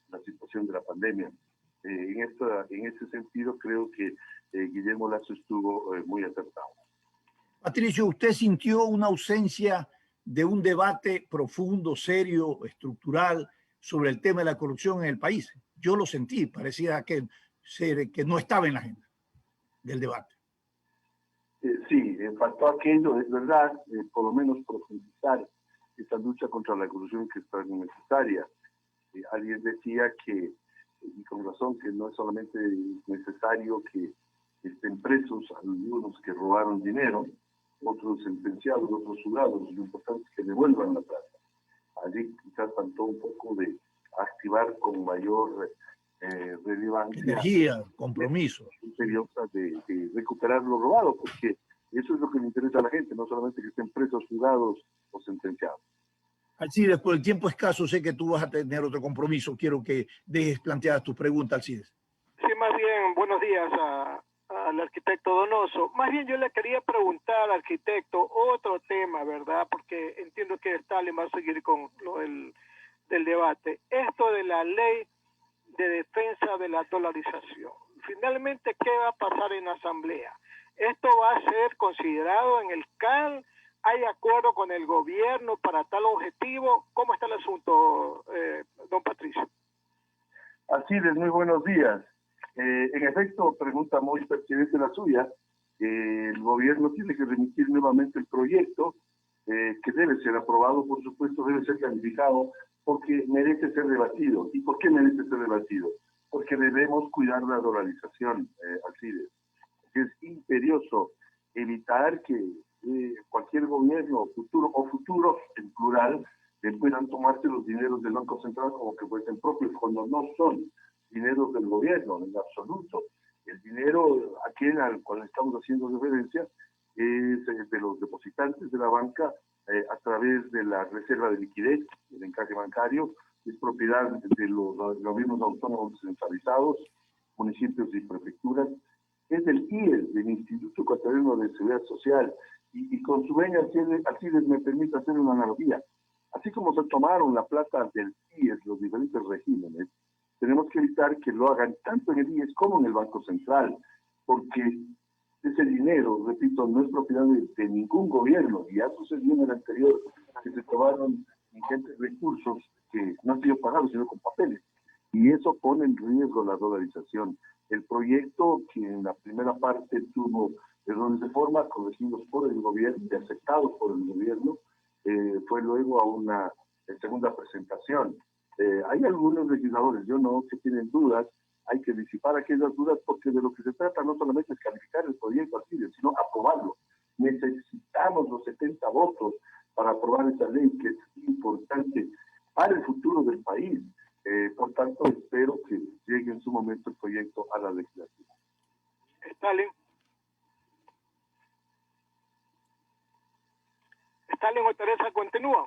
la situación de la pandemia. En ese sentido creo que Guillermo Lasso estuvo muy acertado. Patricio, ¿usted sintió una ausencia de un debate profundo, serio, estructural sobre el tema de la corrupción en el país? Yo lo sentí, parecía que no estaba en la agenda del debate. Sí, faltó aquello, es verdad, por lo menos profundizar esa lucha contra la corrupción que es tan necesaria. Alguien decía que, y con razón, que no es solamente necesario que estén presos algunos que robaron dinero, otros sentenciados, otros juzgados, lo importante es que devuelvan la plata. Allí quizás faltó un poco de activar con mayor relevancia, energía, compromiso, imperiosa de recuperar lo robado, porque eso es lo que le interesa a la gente, no solamente que estén presos, juzgados o sentenciados. Alcides, por el tiempo escaso, sé que tú vas a tener otro compromiso. Quiero que dejes planteadas tus preguntas, Alcides. Sí, más bien, buenos días al arquitecto Donoso. Más bien yo le quería preguntar al arquitecto otro tema, ¿verdad? Porque entiendo que Stalin va a seguir con lo del debate. Esto de la ley de defensa de la dolarización. Finalmente, ¿qué va a pasar en la Asamblea? ¿Esto va a ser considerado en el CAL? ¿Hay acuerdo con el gobierno para tal objetivo? ¿Cómo está el asunto, don Patricio? Así es, muy buenos días. En efecto, pregunta muy pertinente la suya. El gobierno tiene que remitir nuevamente el proyecto, que debe ser aprobado, por supuesto, debe ser calificado, porque merece ser debatido. ¿Y por qué merece ser debatido? Porque debemos cuidar la dolarización, Alcides. Es imperioso evitar que cualquier gobierno futuro o futuros en plural puedan tomarse los dineros del Banco Central como que fuesen propios, cuando no son dineros del gobierno en absoluto. El dinero aquel al cual estamos haciendo referencia es de los depositantes de la banca a través de la reserva de liquidez, el encaje bancario, es propiedad de los gobiernos autónomos descentralizados, municipios y prefecturas, es del IES, del Instituto Ecuatoriano de Seguridad Social, y con su venia, Alcides, me permite hacer una analogía. Así como se tomaron la plata del IES, los diferentes regímenes, tenemos que evitar que lo hagan tanto en el IES como en el Banco Central, porque ese dinero, repito, no es propiedad de ningún gobierno, y ya sucedió en el anterior, que se tomaron ingentes recursos que no han sido pagados, sino con papeles, y eso pone en riesgo la dolarización. El proyecto, que en la primera parte tuvo errores de forma corregidos por el gobierno y aceptados por el gobierno, fue luego a una segunda presentación. Hay algunos legisladores, yo no, que tienen dudas, hay que disipar aquellas dudas, porque de lo que se trata no solamente es calificar el proyecto así, sino aprobarlo. Necesitamos los 70 votos para aprobar esa ley que es importante para el futuro del país. Por tanto, espero que llegue en su momento el proyecto a la legislatura. Stalin o Teresa continúan.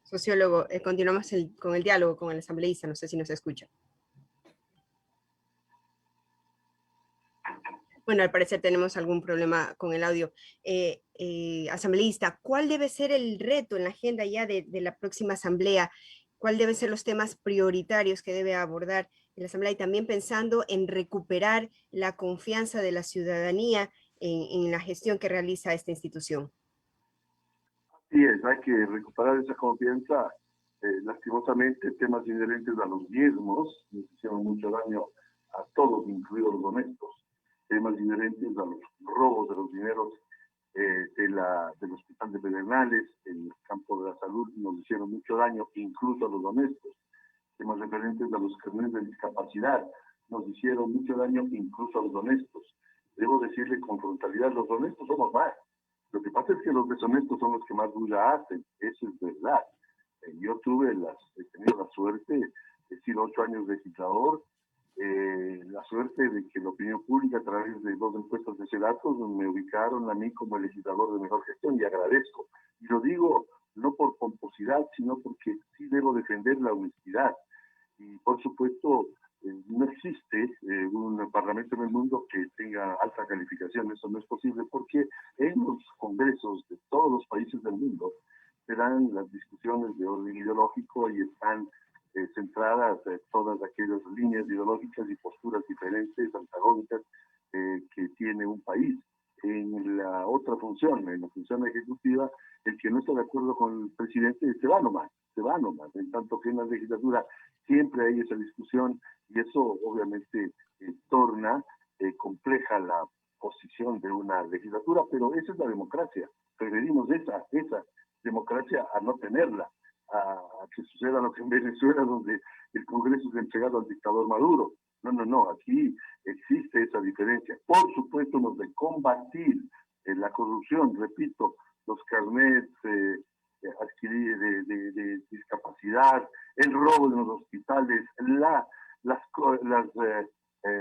Sociólogo, continuamos con el diálogo con el asambleísta, no sé si nos escucha. Bueno, al parecer tenemos algún problema con el audio. Asambleísta, ¿cuál debe ser el reto en la agenda ya de la próxima asamblea? ¿Cuál deben ser los temas prioritarios que debe abordar la asamblea? Y también pensando en recuperar la confianza de la ciudadanía en la gestión que realiza esta institución. Sí, hay que recuperar esa confianza. Lastimosamente, temas inherentes a los diezmos nos hicieron mucho daño a todos, incluidos los honestos. Temas inherentes a los robos de los dineros del Hospital de Pedernales, en el campo de la salud, nos hicieron mucho daño, incluso a los honestos. Temas referentes a los carnets de discapacidad, nos hicieron mucho daño, incluso a los honestos. Debo decirle con frontalidad, los honestos somos más. Lo que pasa es que los deshonestos son los que más bulla hacen, eso es verdad. Yo he tenido la suerte de ser 8 años legislador, la suerte de que la opinión pública a través de 2 encuestas de Ceratos me ubicaron a mí como el legislador de mejor gestión y agradezco. Y lo digo no por pomposidad, sino porque sí debo defender la honestidad. Y por supuesto, no existe un parlamento en el mundo que tenga alta calificación, eso no es posible porque en los congresos de todos los países del mundo se dan las discusiones de orden ideológico y están centradas todas aquellas líneas ideológicas y posturas diferentes, antagónicas que tiene un país. En la otra función, en la función ejecutiva, el que no está de acuerdo con el presidente se va nomás. En tanto que en la legislatura siempre hay esa discusión y eso obviamente torna compleja la posición de una legislatura, pero esa es la democracia. Preferimos esa democracia a no tenerla, a que suceda lo que en Venezuela, donde el Congreso es entregado al dictador Maduro. No, aquí existe esa diferencia. Por supuesto, hemos de combatir la corrupción, repito, los carnets de discapacidad, el robo de los hospitales,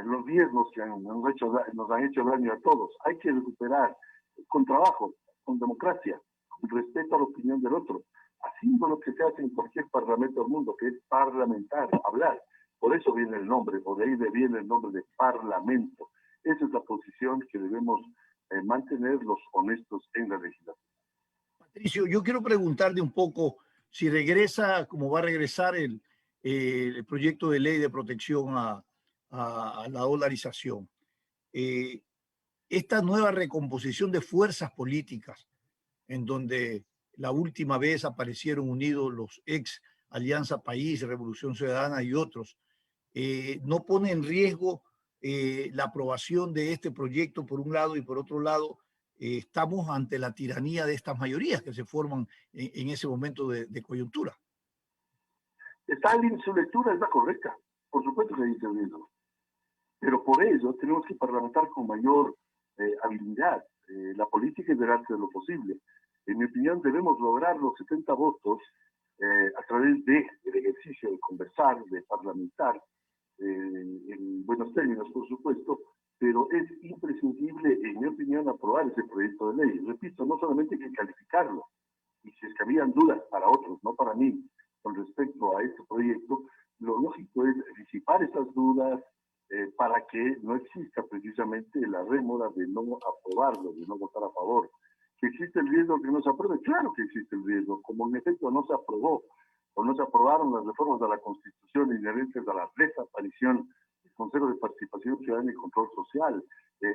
los diezmos que nos han hecho daño a todos. Hay que recuperar con trabajo, con democracia, con respeto a la opinión del otro, haciendo lo que se hace en cualquier parlamento del mundo, que es parlamentar, hablar. Por eso viene el nombre, por ahí viene el nombre de parlamento. Esa es la posición que debemos mantener los honestos en la legislatura. Patricio, yo quiero preguntarle un poco si regresa, como va a regresar el proyecto de ley de protección a la dolarización. Esta nueva recomposición de fuerzas políticas, en donde la última vez aparecieron unidos los ex Alianza País, Revolución Ciudadana y otros, no pone en riesgo la aprobación de este proyecto por un lado y por otro lado estamos ante la tiranía de estas mayorías que se forman en ese momento de coyuntura. Stalin, su lectura es la correcta, por supuesto que dice eso, pero por eso tenemos que parlamentar con mayor habilidad. La política es del arte de lo posible. En mi opinión, debemos lograr los 70 votos a través del ejercicio de conversar, de parlamentar, en buenos términos, por supuesto, pero es imprescindible, en mi opinión, aprobar ese proyecto de ley. Repito, no solamente hay que calificarlo, y si es que habían dudas para otros, no para mí, con respecto a este proyecto, lo lógico es disipar esas dudas para que no exista precisamente la rémora de no aprobarlo, de no votar a favor. ¿Que existe el riesgo que no se apruebe? Claro que existe el riesgo. Como en efecto no se aprobó o no se aprobaron las reformas de la Constitución inherentes a la desaparición del Consejo de Participación Ciudadana y Control Social,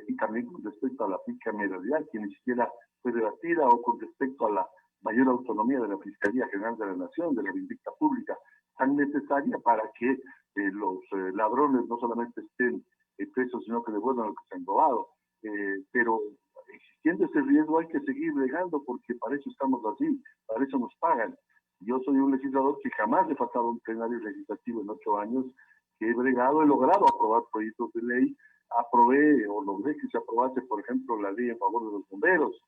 y también con respecto a la bicameralidad, que ni siquiera fue debatida, o con respecto a la mayor autonomía de la Fiscalía General de la Nación, de la vindicta pública, tan necesaria para que los ladrones no solamente estén presos, sino que devuelvan lo que se han robado. Pero existiendo ese riesgo hay que seguir bregando, porque para eso estamos así, para eso nos pagan. Yo soy un legislador que jamás he faltado un plenario legislativo en 8 años, que he bregado, he logrado aprobar proyectos de ley aprobé o logré que se aprobase, por ejemplo, la ley en favor de los bomberos.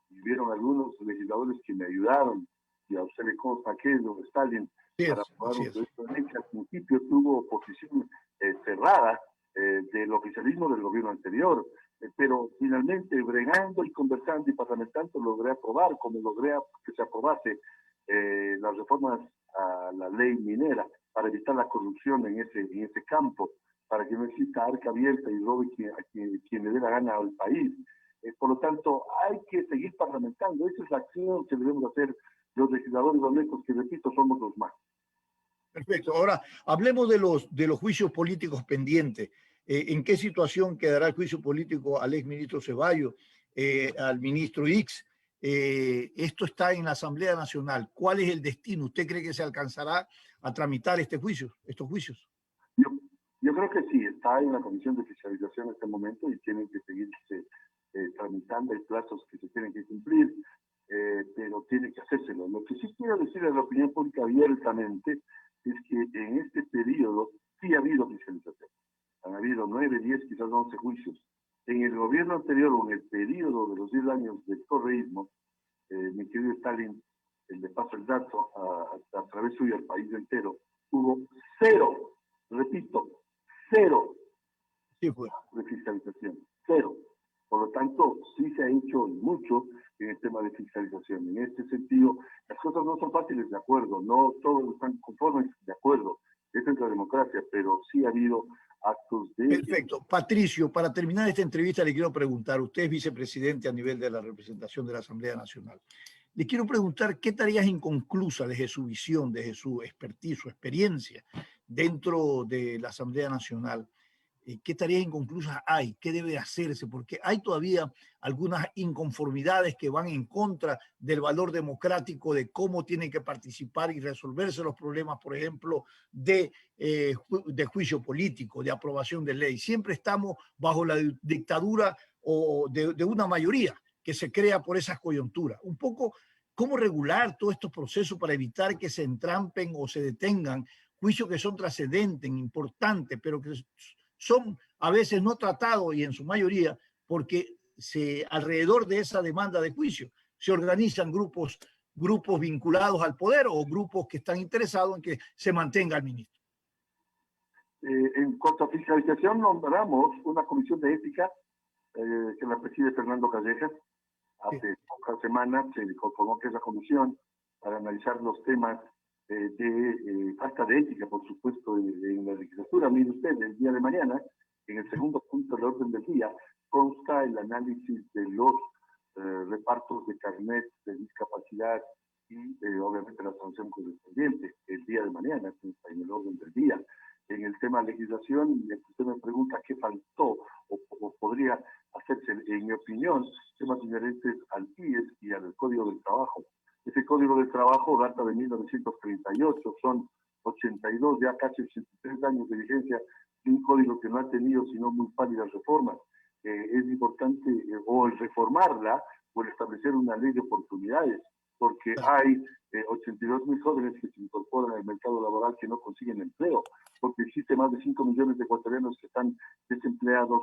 Y hubieron algunos legisladores que me ayudaron, y a usted le consta que lo de Stalin, para aprobar un proyecto de ley que al principio tuvo oposición cerrada del oficialismo del gobierno anterior, pero finalmente bregando y conversando y parlamentando logré aprobar, como logré que se aprobase las reformas a la ley minera para evitar la corrupción en ese campo, para que no exista arca abierta y robe quien le dé la gana al país. Por lo tanto, hay que seguir parlamentando. Esa es la acción que debemos hacer los legisladores honestos, que repito, somos los más. Perfecto. Ahora, hablemos de los juicios políticos pendientes. ¿En qué situación quedará el juicio político al exministro Ceballos, al ministro X? Esto está en la Asamblea Nacional. ¿Cuál es el destino? ¿Usted cree que se alcanzará a tramitar estos juicios? Yo creo que sí, está en la Comisión de Fiscalización en este momento y tienen que seguirse tramitando. Hay plazos que se tienen que cumplir, pero tiene que hacérselo. Lo que sí quiero decir a la opinión pública abiertamente es que en este periodo sí ha habido fiscalización. Han habido 9, 10, quizás 11 juicios. En el gobierno anterior o en el periodo de los 10 años del correísmo, mi querido Stalin, le paso el dato a través suyo al país entero, hubo 0, repito, 0 de fiscalización, 0. Por lo tanto, sí se ha hecho mucho en el tema de fiscalización. En este sentido, las cosas no son fáciles, de acuerdo, no todos están conformes, de acuerdo, es en la democracia, pero sí ha habido actos de... Perfecto. Patricio, para terminar esta entrevista le quiero preguntar, usted es vicepresidente a nivel de la representación de la Asamblea Nacional. Le quiero preguntar qué tareas inconclusas desde su visión, desde su expertise, su experiencia dentro de la Asamblea Nacional, qué tareas inconclusas hay, qué debe hacerse, porque hay todavía algunas inconformidades que van en contra del valor democrático, de cómo tienen que participar y resolverse los problemas, por ejemplo, de juicio político, de aprobación de ley. Siempre estamos bajo la dictadura o de una mayoría que se crea por esas coyunturas. Un poco, ¿cómo regular todos estos procesos para evitar que se entrampen o se detengan juicios que son trascendentes, importantes, pero que son a veces no tratados y en su mayoría porque alrededor de esa demanda de juicio se organizan grupos vinculados al poder o grupos que están interesados en que se mantenga el ministro? En cuanto a fiscalización, nombramos una comisión de ética que la preside Fernando Callejas. Hace pocas semanas se conformó esa comisión para analizar los temas de falta de ética, por supuesto, en la legislatura. Mire usted, el día de mañana, en el segundo punto del orden del día, consta el análisis de los repartos de carnet de discapacidad y obviamente la sanción correspondiente. El día de mañana está en el orden del día. En el tema de legislación, usted me pregunta qué faltó o podría hacerse, en mi opinión, temas inherentes al IES y al Código del Trabajo. Ese Código del Trabajo data de 1938, son 82, ya casi 83 años de vigencia, de un código que no ha tenido sino muy pálidas reformas. Es importante o el reformarla o el establecer una ley de oportunidades, porque hay 82.000 jóvenes que se incorporan al mercado laboral que no consiguen empleo, porque existe más de 5 millones de ecuatorianos que están desempleados,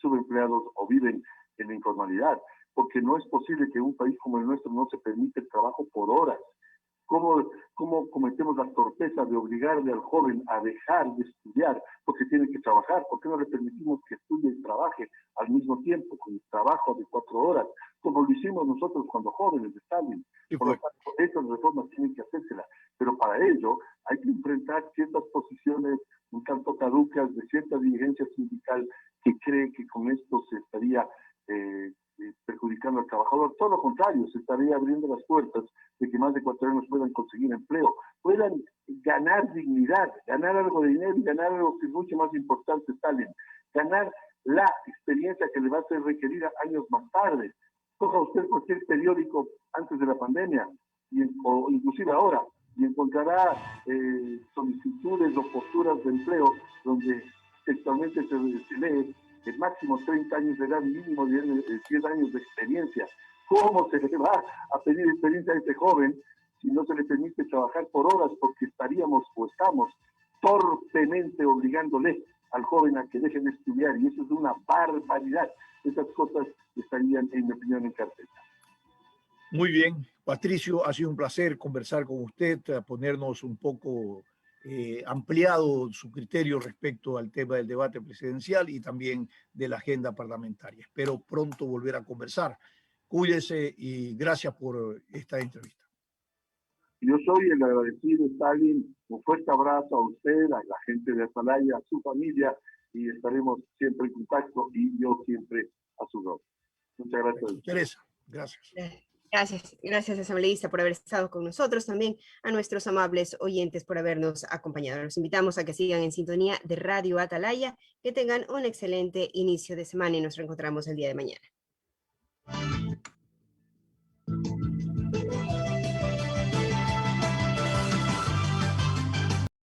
subempleados o viven en la informalidad, porque no es posible que en un país como el nuestro no se permite el trabajo por horas. ¿Cómo cometemos la torpeza de obligarle al joven a dejar de estudiar porque tiene que trabajar? ¿Por qué no le permitimos que estudie y trabaje al mismo tiempo, con el trabajo de 4 horas, como lo hicimos nosotros cuando jóvenes de Stalin? Por lo tanto, estas reformas tienen que hacérselas, pero para ello hay que enfrentar ciertas posiciones un tanto caducas de cierta dirigencia sindical que cree que con esto se estaría perjudicando al trabajador. Todo lo contrario, se estaría abriendo las puertas de que más de ecuatorianos puedan conseguir empleo, puedan ganar dignidad, ganar algo de dinero y ganar algo que es mucho más importante, Stalin, ganar la experiencia que le va a ser requerida años más tarde. Coja usted cualquier periódico antes de la pandemia o inclusive ahora y encontrará solicitudes o posturas de empleo donde textualmente se lee el máximo 30 años de edad, mínimo 10 años de experiencia. ¿Cómo se le va a pedir experiencia a este joven si no se le permite trabajar por horas? Porque estaríamos o estamos torpemente obligándole al joven a que deje de estudiar, y eso es una barbaridad. Esas cosas estarían, en mi opinión, en carpeta. Muy bien, Patricio, ha sido un placer conversar con usted, ponernos un poco ampliado su criterio respecto al tema del debate presidencial y también de la agenda parlamentaria. Espero pronto volver a conversar. Cuídese y gracias por esta entrevista. Yo soy el agradecido, Stalin. Un fuerte abrazo a usted, a la gente de Atalaya, a su familia, y estaremos siempre en contacto, y yo siempre a su lado. Muchas gracias. Teresa, gracias. Gracias, asambleísta, por haber estado con nosotros, también a nuestros amables oyentes por habernos acompañado. Los invitamos a que sigan en sintonía de Radio Atalaya, que tengan un excelente inicio de semana y nos reencontramos el día de mañana.